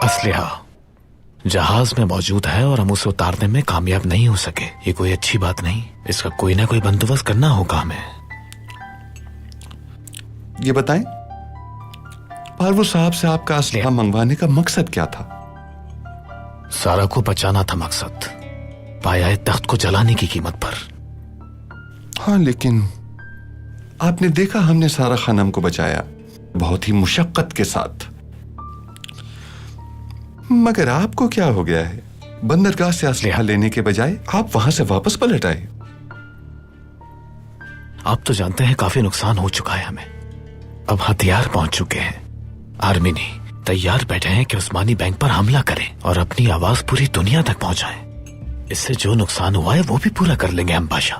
اسلحہ جہاز میں موجود ہے اور ہم اسے اتارنے میں کامیاب نہیں ہو سکے. یہ کوئی اچھی بات نہیں. اس کا کوئی نہ کوئی بندوبست کرنا ہوگا ہمیں. یہ بتائیں پارو صاحب سے آپ کا اسلحہ منگوانے کا مقصد کیا تھا؟ سارا کو بچانا تھا مقصد، پایا تخت کو جلانے کی قیمت پر. ہاں لیکن آپ نے دیکھا ہم نے سارا خانم کو بچایا بہت ہی مشقت کے ساتھ. مگر آپ کو کیا ہو گیا ہے؟ بندرگاہ سے اسلحہ لینے کے بجائے آپ وہاں سے واپس پلٹ آئے. آپ تو جانتے ہیں کافی نقصان ہو چکا ہے ہمیں. اب ہتھیار پہنچ چکے ہیں. آرمی نہیں تیار بیٹھے ہیں کہ عثمانی بینک پر حملہ کریں اور اپنی آواز پوری دنیا تک پہنچائیں. اس سے جو نقصان ہوا ہے وہ بھی پورا کر لیں گے ہم پاشا.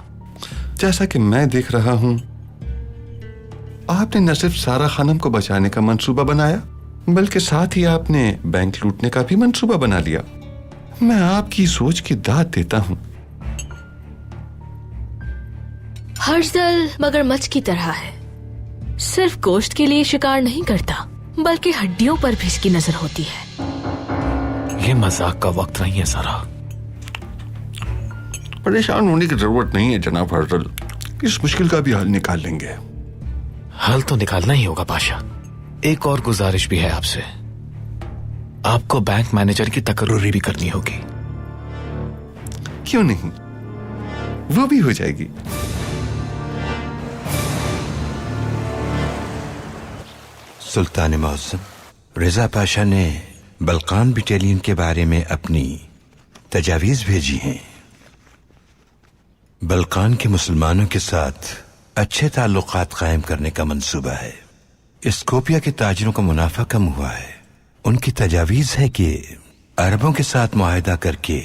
جیسا کہ میں دیکھ رہا ہوں آپ نے نہ صرف سارا خانم کو بچانے کا منصوبہ بنایا بلکہ ساتھ ہی آپ نے بینک لوٹنے کا بھی منصوبہ بنا لیا. میں آپ کی سوچ کی داد دیتا ہوں. ہر دل مگر مچھ کی طرح ہے، صرف گوشت کے لیے شکار نہیں کرتا بلکہ ہڈیوں پر بھی اس کی نظر ہوتی ہے. یہ مذاق کا وقت نہیں ہے سارا. پریشان ہونے کی ضرورت نہیں ہے جناب فضل، اس مشکل کا بھی حل نکال لیں گے. حل تو نکالنا ہی ہوگا پاشا. ایک اور گزارش بھی ہے آپ سے. آپ کو بینک مینیجر کی تقرری بھی کرنی ہوگی. کیوں نہیں، وہ بھی ہو جائے گی. سلطان معظم، رضا پاشا نے بلقان بٹالین کے بارے میں اپنی تجاویز بھیجی ہیں. بلقان کے مسلمانوں کے ساتھ اچھے تعلقات قائم کرنے کا منصوبہ ہے. اسکوپیا کے تاجروں کا منافع کم ہوا ہے. ان کی تجاویز ہے کہ عربوں کے ساتھ معاہدہ کر کے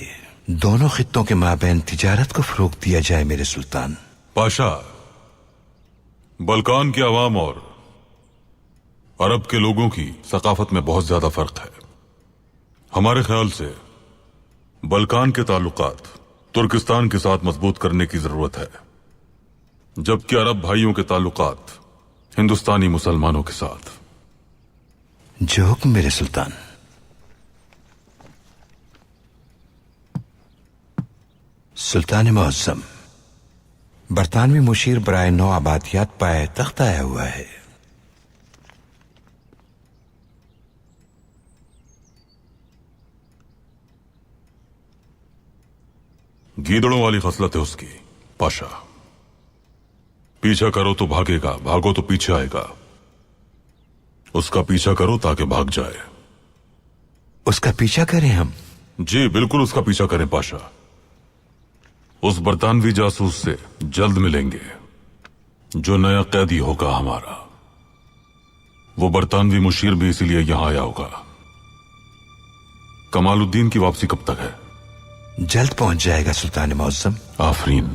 دونوں خطوں کے مابین تجارت کو فروغ دیا جائے. میرے سلطان. پاشا، بلقان کے عوام اور عرب کے لوگوں کی ثقافت میں بہت زیادہ فرق ہے. ہمارے خیال سے بلقان کے تعلقات ترکستان کے ساتھ مضبوط کرنے کی ضرورت ہے، جبکہ عرب بھائیوں کے تعلقات ہندوستانی مسلمانوں کے ساتھ. جو حکم میرے سلطان. سلطان معظم، برطانوی مشیر برائے نو آبادیات پائے تخت آیا ہوا ہے. گیدڑوں والی خصلت ہے اس کی پاشا. پیچھا کرو تو بھاگے گا، بھاگو تو پیچھے آئے گا. اس کا پیچھا کرو تاکہ بھاگ جائے. اس کا پیچھا کریں ہم؟ جی بالکل اس کا پیچھا کریں پاشا. اس برطانوی جاسوس سے جلد ملیں گے جو نیا قیدی ہوگا ہمارا. وہ برطانوی مشیر بھی اسی لیے یہاں آیا ہوگا. کمال الدین کی واپسی کب تک ہے؟ جلد پہنچ جائے گا سلطان معظم. آفرین.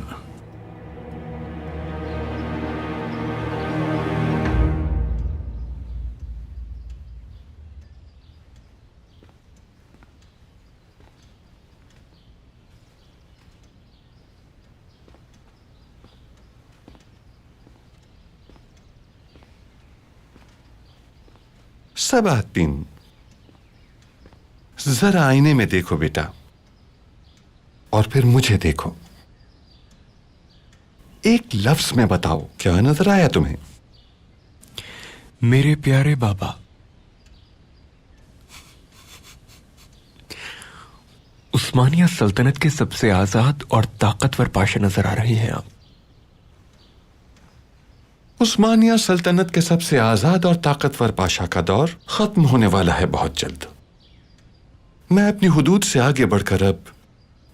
سباتین، ذرا آئینے میں دیکھو بیٹا اور پھر مجھے دیکھو. ایک لفظ میں بتاؤ کیا نظر آیا تمہیں؟ میرے پیارے بابا، عثمانیہ سلطنت کے سب سے آزاد اور طاقتور پاشا نظر آ رہے ہیں آپ. عثمانیہ سلطنت کے سب سے آزاد اور طاقتور پاشا کا دور ختم ہونے والا ہے بہت جلد. میں اپنی حدود سے آگے بڑھ کر اب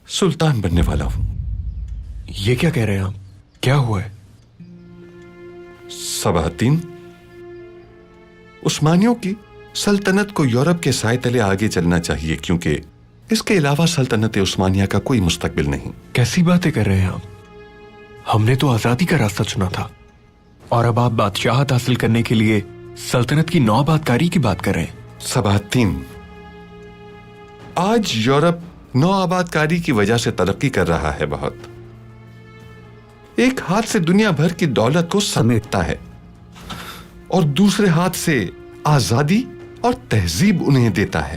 سلطان بننے والا ہوں. یہ کیا کہہ رہے ہیں آپ؟ کیا ہوا ہے؟ سباتین، عثمانیوں کی سلطنت کو یورپ کے سائے تلے آگے چلنا چاہیے کیونکہ اس کے علاوہ سلطنت عثمانیہ کا کوئی مستقبل نہیں. کیسی باتیں کر رہے ہیں آپ؟ ہم نے تو آزادی کا راستہ چنا تھا اور اب آپ بادشاہت حاصل کرنے کے لیے سلطنت کی نو آبادکاری کی بات کر رہے ہیں. سباتین، آج یورپ نو آبادکاری کی وجہ سے ترقی کر رہا ہے بہت. ایک ہاتھ سے دنیا بھر کی دولت کو سمیٹتا ہے اور دوسرے ہاتھ سے آزادی اور تہذیب انہیں دیتا ہے.